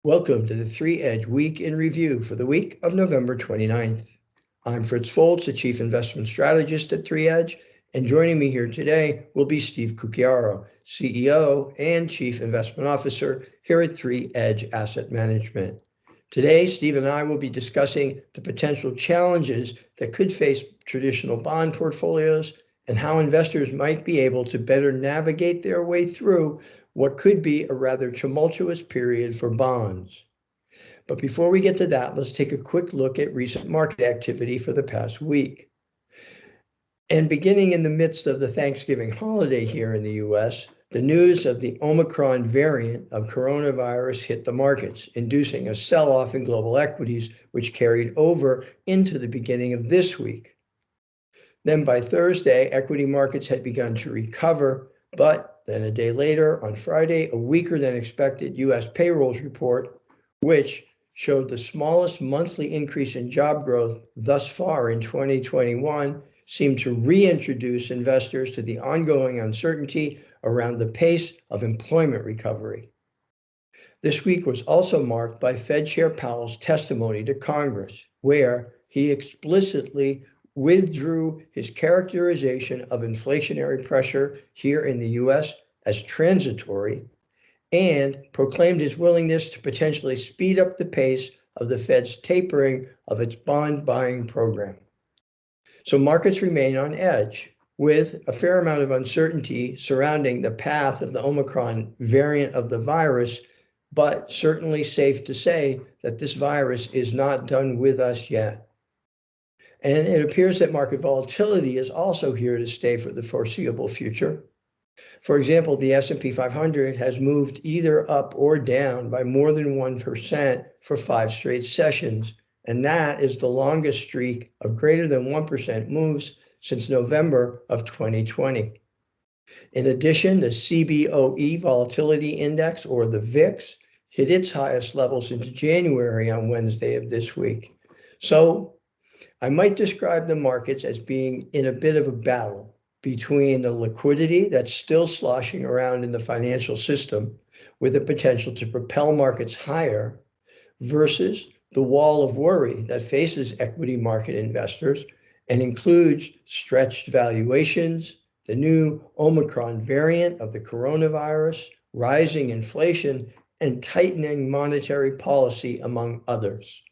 Welcome to the 3 Edge Week in Review for the week of November 29th. I'm Fritz Folts, the Chief Investment Strategist at 3 Edge, and joining me here today will be Steve Cucchiaro, CEO and Chief Investment Officer here at 3 Edge Asset Management. Today, Steve and I will be discussing the potential challenges that could face traditional bond portfolios and how investors might be able to better navigate their way through what could be a rather tumultuous period for bonds. But before we get to that, let's take a quick look at recent market activity for the past week. And beginning in the midst of the Thanksgiving holiday here in the US, the news of the Omicron variant of coronavirus hit the markets, inducing a sell-off in global equities, which carried over into the beginning of this week. Then by Thursday, equity markets had begun to recover, but then a day later, on Friday, a weaker than expected US payrolls report, which showed the smallest monthly increase in job growth thus far in 2021, seemed to reintroduce investors to the ongoing uncertainty around the pace of employment recovery. This week was also marked by Fed Chair Powell's testimony to Congress, where he explicitly withdrew his characterization of inflationary pressure here in the US as transitory and proclaimed his willingness to potentially speed up the pace of the Fed's tapering of its bond buying program. So markets remain on edge with a fair amount of uncertainty surrounding the path of the Omicron variant of the virus, but certainly safe to say that this virus is not done with us yet. And it appears that market volatility is also here to stay for the foreseeable future. For example, the S&P 500 has moved either up or down by more than 1% for 5 straight sessions, and that is the longest streak of greater than 1% moves since November of 2020. In addition, the CBOE Volatility Index, or the VIX, hit its highest level since January on Wednesday of this week. So I might describe the markets as being in a bit of a battle between the liquidity that's still sloshing around in the financial system with the potential to propel markets higher versus the wall of worry that faces equity market investors and includes stretched valuations, the new Omicron variant of the coronavirus, rising inflation, and tightening monetary policy, among others.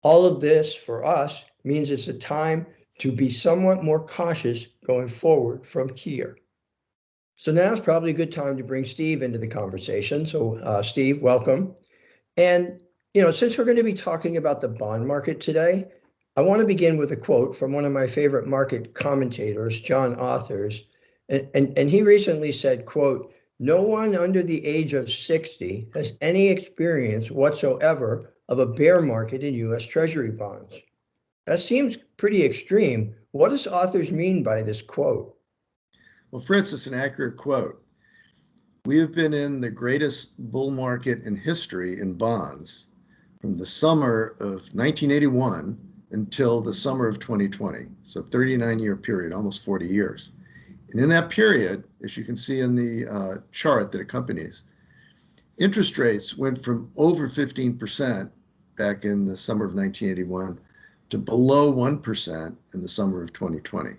All of this for us means it's a time to be somewhat more cautious going forward from here. So now is probably a good time to bring Steve into the conversation. So Steve, welcome. And since we're going to be talking about the bond market today, I want to begin with a quote from one of my favorite market commentators, John Authers. And he recently said, quote, "No one under the age of 60 has any experience whatsoever of a bear market in US Treasury bonds." That seems pretty extreme. What does Authors mean by this quote? Well, Fritz, it's an accurate quote. We have been in the greatest bull market in history in bonds from the summer of 1981 until the summer of 2020. So 39-year period, almost 40 years. And in that period, as you can see in the chart that accompanies, interest rates went from over 15% back in the summer of 1981 to below 1% in the summer of 2020.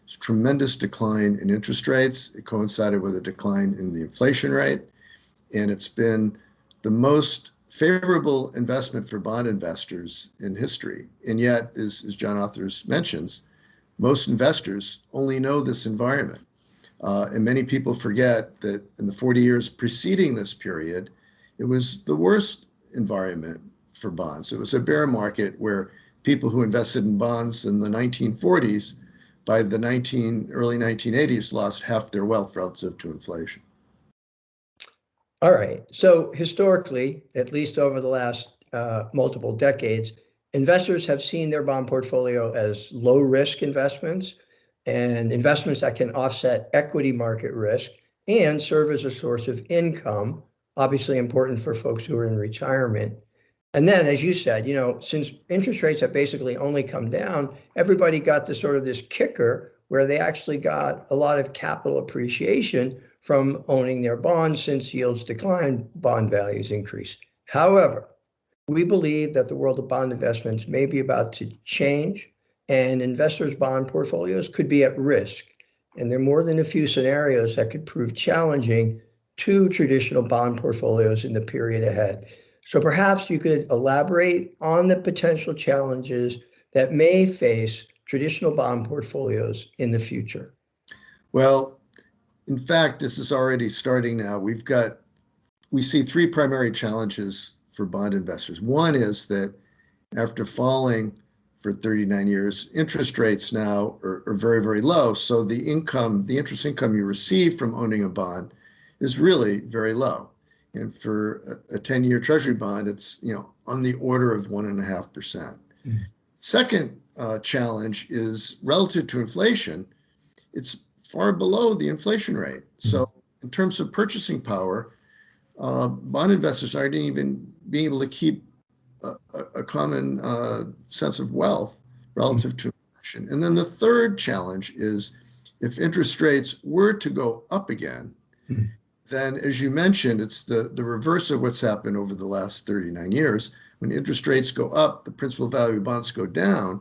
It's a tremendous decline in interest rates. It coincided with a decline in the inflation rate, and it's been the most favorable investment for bond investors in history. And yet, as John Authers mentions, most investors only know this environment. And many people forget that in the 40 years preceding this period, it was the worst environment for bonds. It was a bear market where people who invested in bonds in the 1940s, by the early 1980s, lost half their wealth relative to inflation. All right. So historically, at least over the last multiple decades, investors have seen their bond portfolio as low-risk investments and investments that can offset equity market risk and serve as a source of income, obviously important for folks who are in retirement. And then, as you said, since interest rates have basically only come down, everybody got this sort of this kicker where they actually got a lot of capital appreciation from owning their bonds. Since yields decline, bond values increase. However, we believe that the world of bond investments may be about to change, and investors' bond portfolios could be at risk. And there are more than a few scenarios that could prove challenging to traditional bond portfolios in the period ahead. So perhaps you could elaborate on the potential challenges that may face traditional bond portfolios in the future. Well, in fact, this is already starting now. We see three primary challenges for bond investors. One is that after falling for 39 years, interest rates now are very, very low. So the interest income you receive from owning a bond is really very low. And for a 10-year treasury bond, it's on the order of 1.5%. Second challenge is relative to inflation, it's far below the inflation rate. So in terms of purchasing power, bond investors aren't even being able to keep a common sense of wealth relative to inflation. And then the third challenge is if interest rates were to go up again, then as you mentioned, it's the reverse of what's happened over the last 39 years. When interest rates go up, the principal value of bonds go down.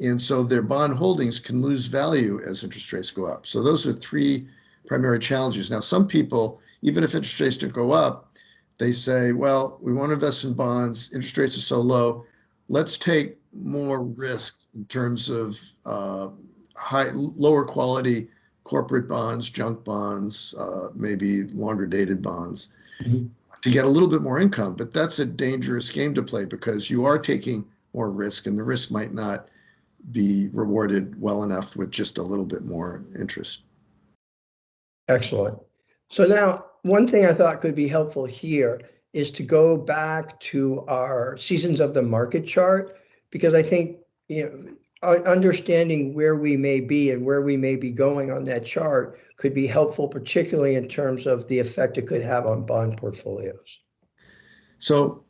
And so their bond holdings can lose value as interest rates go up. So those are three primary challenges. Now, some people, even if interest rates don't go up, they say, well, we want to invest in bonds. Interest rates are so low. Let's take more risk in terms of lower quality corporate bonds, junk bonds, maybe longer dated bonds to get a little bit more income. But that's a dangerous game to play because you are taking more risk and the risk might not be rewarded well enough with just a little bit more interest. Excellent. So now, one thing I thought could be helpful here is to go back to our seasons of the market chart, because I think understanding where we may be and where we may be going on that chart could be helpful, particularly in terms of the effect it could have on bond portfolios. So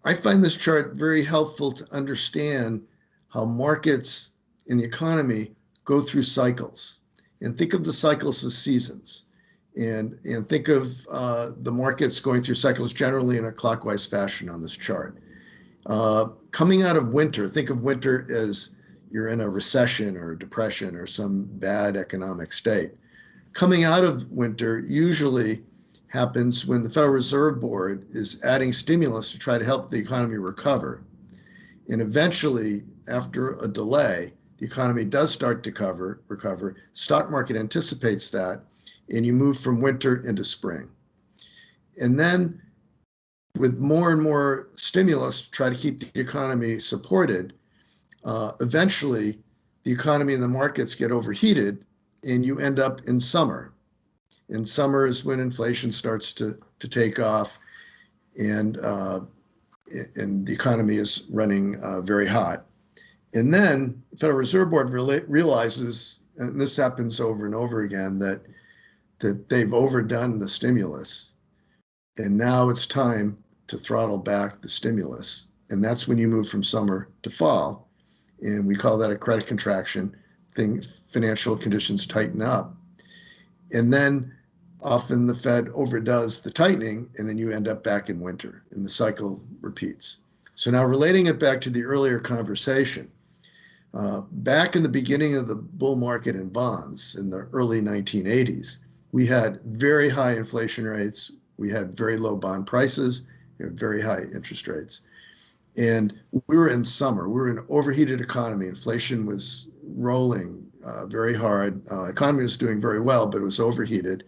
I find this chart very helpful to understand how markets in the economy go through cycles, and think of the cycles as seasons, and think of the markets going through cycles generally in a clockwise fashion on this chart. Coming out of winter, think of winter as you're in a recession or a depression or some bad economic state. Coming out of winter usually happens when the Federal Reserve Board is adding stimulus to try to help the economy recover. And eventually, after a delay, the economy does start to recover. Stock market anticipates that, and you move from winter into spring. And then with more and more stimulus to try to keep the economy supported, eventually the economy and the markets get overheated and you end up in summer. And summer is when inflation starts to take off and the economy is running very hot. And then the Federal Reserve Board realizes, and this happens over and over again, that they've overdone the stimulus. And now it's time to throttle back the stimulus. And that's when you move from summer to fall. And we call that a credit contraction. Financial conditions tighten up. And then often the Fed overdoes the tightening, and then you end up back in winter, and the cycle repeats. So now relating it back to the earlier conversation, back in the beginning of the bull market in bonds in the early 1980s, we had very high inflation rates, we had very low bond prices, we had very high interest rates. And we were in summer, we were in an overheated economy. Inflation was rolling very hard. Economy was doing very well, but it was overheated.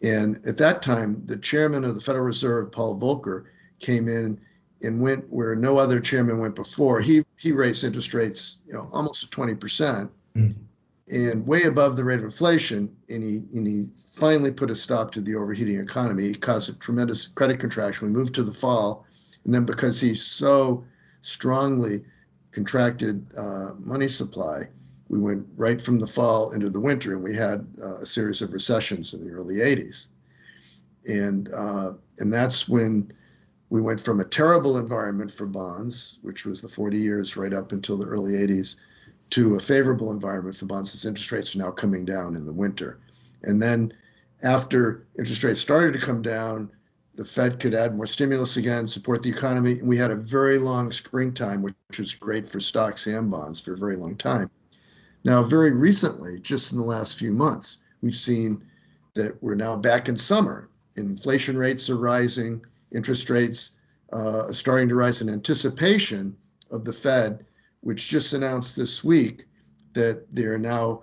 And at that time, the chairman of the Federal Reserve, Paul Volcker, came in and went where no other chairman went before. He raised interest rates, almost to 20%, and way above the rate of inflation. And he finally put a stop to the overheating economy. It caused a tremendous credit contraction. We moved to the fall, and then because he so strongly contracted money supply, we went right from the fall into the winter, and we had a series of recessions in the early 80s. And that's when we went from a terrible environment for bonds, which was the 40 years right up until the early 80s, to a favorable environment for bonds as interest rates are now coming down in the winter. And then after interest rates started to come down, the Fed could add more stimulus again, support the economy. And we had a very long springtime, which was great for stocks and bonds for a very long time. Now, very recently, just in the last few months, we've seen that we're now back in summer. Inflation rates are rising, interest rates are starting to rise in anticipation of the Fed, which just announced this week that they're now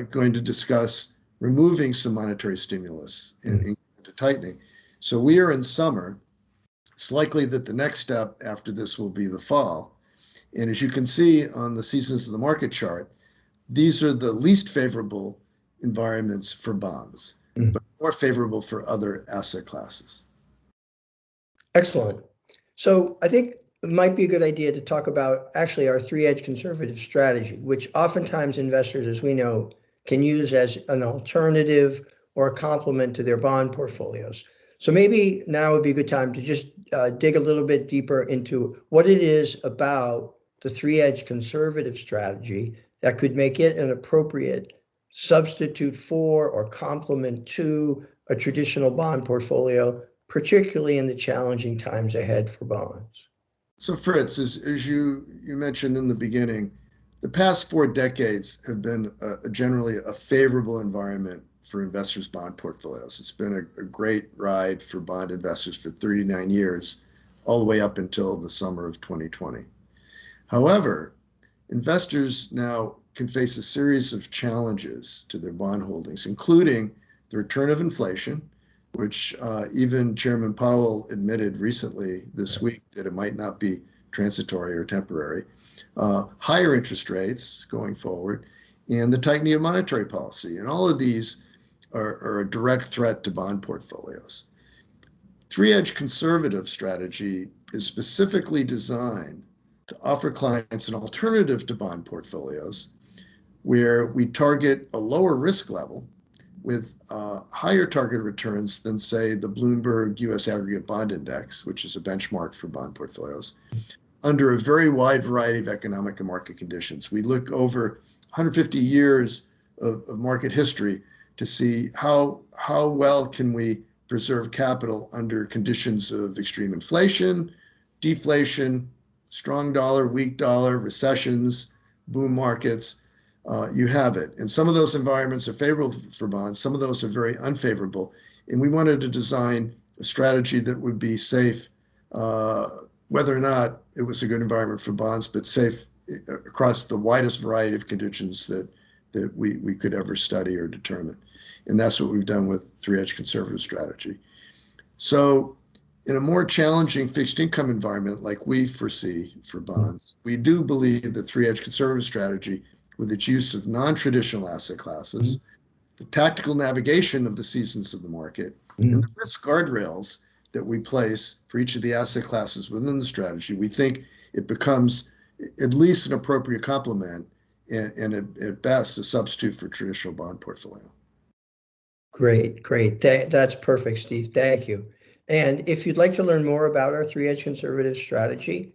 going to discuss removing some monetary stimulus and tightening. So we are in summer. It's likely that the next step after this will be the fall. And as you can see on the seasons of the market chart, these are the least favorable environments for bonds, but more favorable for other asset classes. Excellent. So I think it might be a good idea to talk about actually our three-edge conservative strategy, which oftentimes investors, as we know, can use as an alternative or a complement to their bond portfolios. So maybe now would be a good time to just dig a little bit deeper into what it is about the three-edge conservative strategy that could make it an appropriate substitute for or complement to a traditional bond portfolio, particularly in the challenging times ahead for bonds. So Fritz, as you mentioned in the beginning, the past 4 decades have been generally a favorable environment for investors' bond portfolios. It's been a great ride for bond investors for 39 years, all the way up until the summer of 2020. However, investors now can face a series of challenges to their bond holdings, including the return of inflation, which even Chairman Powell admitted recently this week that it might not be transitory or temporary, higher interest rates going forward, and the tightening of monetary policy. And all of these are a direct threat to bond portfolios. Three-edge conservative strategy is specifically designed to offer clients an alternative to bond portfolios where we target a lower risk level with higher target returns than, say, the Bloomberg U.S. Aggregate Bond Index, which is a benchmark for bond portfolios, under a very wide variety of economic and market conditions. We look over 150 years of market history to see how well can we preserve capital under conditions of extreme inflation, deflation, strong dollar, weak dollar, recessions, boom markets. You have it. And some of those environments are favorable for bonds. Some of those are very unfavorable. And we wanted to design a strategy that would be safe, whether or not it was a good environment for bonds, but safe across the widest variety of conditions that we could ever study or determine. And that's what we've done with three-edge conservative strategy. So in a more challenging fixed income environment like we foresee for bonds, we do believe the three-edge conservative strategy, with its use of non-traditional asset classes, the tactical navigation of the seasons of the market, and the risk guardrails that we place for each of the asset classes within the strategy, we think it becomes at least an appropriate complement and at best a substitute for traditional bond portfolio. Great. That's perfect, Steve. Thank you. And if you'd like to learn more about our three-edge conservative strategy,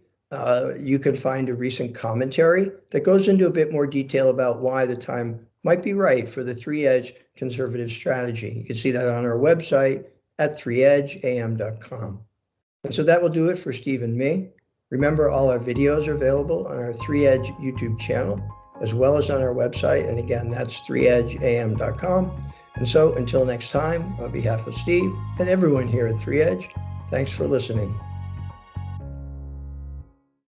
you can find a recent commentary that goes into a bit more detail about why the time might be right for the three-edge conservative strategy. You can see that on our website at 3edgeam.com. And so that will do it for Steve and me. Remember, all our videos are available on our 3Edge YouTube channel, as well as on our website. And again, that's 3edgeam.com. And so until next time, on behalf of Steve and everyone here at 3Edge, thanks for listening.